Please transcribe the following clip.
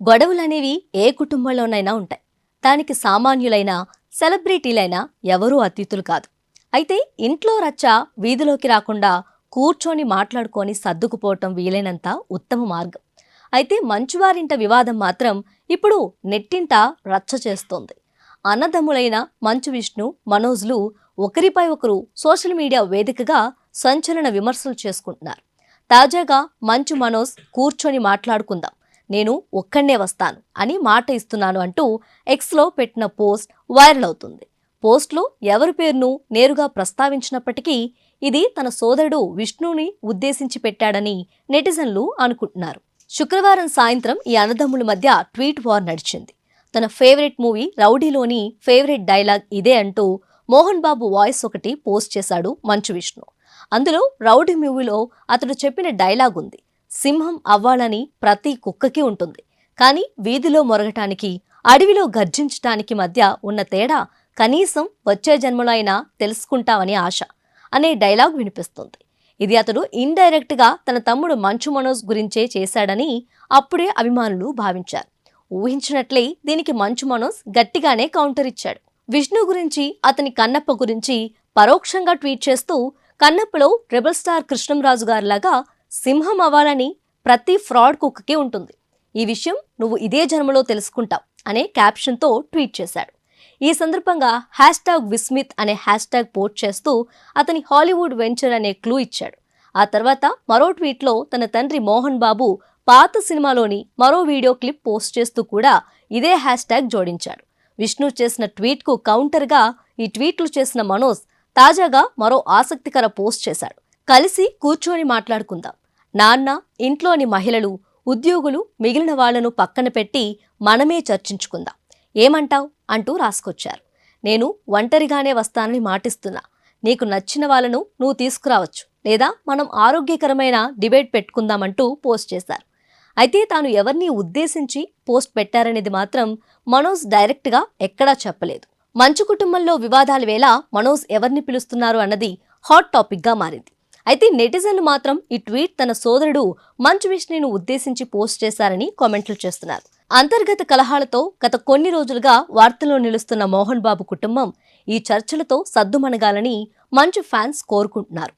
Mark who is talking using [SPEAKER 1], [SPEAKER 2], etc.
[SPEAKER 1] గొడవలనేవి ఏ కుటుంబంలోనైనా ఉంటాయి. దానికి సామాన్యులైనా సెలబ్రిటీలైనా ఎవరూ అతీతులు కాదు. అయితే ఇంట్లో రచ్చ వీధిలోకి రాకుండా కూర్చొని మాట్లాడుకొని సర్దుకుపోవటం వీలైనంత ఉత్తమ మార్గం. అయితే మంచువారింట వివాదం మాత్రం ఇప్పుడు నెట్టింట రచ్చ చేస్తోంది. అన్నదమ్ములైన మంచు విష్ణు, మనోజ్లు ఒకరిపై ఒకరు సోషల్ మీడియా వేదికగా సంచలన విమర్శలు చేసుకుంటున్నారు. తాజాగా మంచు, మనోజ్ కూర్చొని మాట్లాడుకుందాం, నేను ఒక్కడే వస్తాను అని మాట ఇస్తున్నాను అంటూ ఎక్స్లో పెట్టిన పోస్ట్ వైరల్ అవుతుంది. పోస్ట్లో ఎవరి పేరును నేరుగా ప్రస్తావించినప్పటికీ ఇది తన సోదరుడు విష్ణుని ఉద్దేశించి పెట్టాడని నెటిజన్లు అనుకుంటున్నారు. శుక్రవారం సాయంత్రం ఈ అన్నదమ్ముల మధ్య ట్వీట్ వార్ నడిచింది. తన ఫేవరెట్ మూవీ రౌడీలోని ఫేవరెట్ డైలాగ్ ఇదే అంటూ మోహన్ బాబు వాయిస్ ఒకటి పోస్ట్ చేశాడు మంచు విష్ణు. అందులో రౌడీ మూవీలో అతడు చెప్పిన డైలాగ్ ఉంది. సింహం అవ్వాలని ప్రతి కుక్కకి ఉంటుంది, కానీ వీధిలో మొరగటానికి, అడవిలో గర్జించటానికి మధ్య ఉన్న తేడా కనీసం వచ్చే జన్మలో అయినా తెలుసుకుంటామని ఆశ అనే డైలాగ్ వినిపిస్తుంది. ఇది అతడు ఇండైరెక్ట్ గా తన తమ్ముడు మంచు మనోజ్ గురించే చేశాడని అప్పుడే అభిమానులు భావించారు. ఊహించినట్లే దీనికి మంచు మనోజ్ గట్టిగానే కౌంటర్ ఇచ్చాడు. విష్ణు గురించి, అతని కన్నప్ప గురించి పరోక్షంగా ట్వీట్ చేస్తూ, కన్నప్పలో రెబల్ స్టార్ కృష్ణంరాజు గారిలాగా సింహం అవ్వాలని ప్రతి ఫ్రాడ్ కుక్కకి ఉంటుంది, ఈ విషయం నువ్వు ఇదే జన్మలో తెలుసుకుంటావు అనే క్యాప్షన్తో ట్వీట్ చేశాడు. ఈ సందర్భంగా #విస్మిత్ అనే హ్యాష్ట్యాగ్ పోస్ట్ చేస్తూ అతని హాలీవుడ్ వెంచర్ అనే క్లూ ఇచ్చాడు. ఆ తర్వాత మరో ట్వీట్లో తన తండ్రి మోహన్ బాబు పాత సినిమాలోని మరో వీడియో క్లిప్ పోస్ట్ చేస్తూ కూడా ఇదే హ్యాష్ట్యాగ్ జోడించాడు. విష్ణు చేసిన ట్వీట్కు కౌంటర్గా ఈ ట్వీట్లు చేసిన మనోజ్ తాజాగా మరో ఆసక్తికర పోస్ట్ చేశాడు. కలిసి కూర్చొని మాట్లాడుకుందాం, నాన్న, ఇంట్లోని మహిళలు, ఉద్యోగులు, మిగిలిన వాళ్లను పక్కన పెట్టి మనమే చర్చించుకుందాం, ఏమంటావ్ అంటూ రాసుకొచ్చారు. నేను ఒంటరిగానే వస్తానని మాటిస్తున్నా, నీకు నచ్చిన వాళ్ళను నువ్వు తీసుకురావచ్చు, లేదా మనం ఆరోగ్యకరమైన డిబేట్ పెట్టుకుందామంటూ పోస్ట్ చేశారు. అయితే తాను ఎవరిని ఉద్దేశించి పోస్ట్ పెట్టారనేది మాత్రం మనోజ్ డైరెక్ట్గా ఎక్కడా చెప్పలేదు. మంచు కుటుంబంలో వివాదాల వేళ మనోజ్ ఎవరిని పిలుస్తున్నారు అన్నది హాట్ టాపిక్గా మారింది. అయితే నెటిజన్లు మాత్రం ఈ ట్వీట్ తన సోదరుడు మంచు విష్ణును ఉద్దేశించి పోస్ట్ చేశారని కామెంట్లు చేస్తున్నారు. అంతర్గత కలహాలతో గత కొన్ని రోజులుగా వార్తల్లో నిలుస్తున్న మోహన్ బాబు కుటుంబం ఈ చర్చలతో సద్దుమణగాలని మంచు ఫ్యాన్స్ కోరుకుంటున్నారు.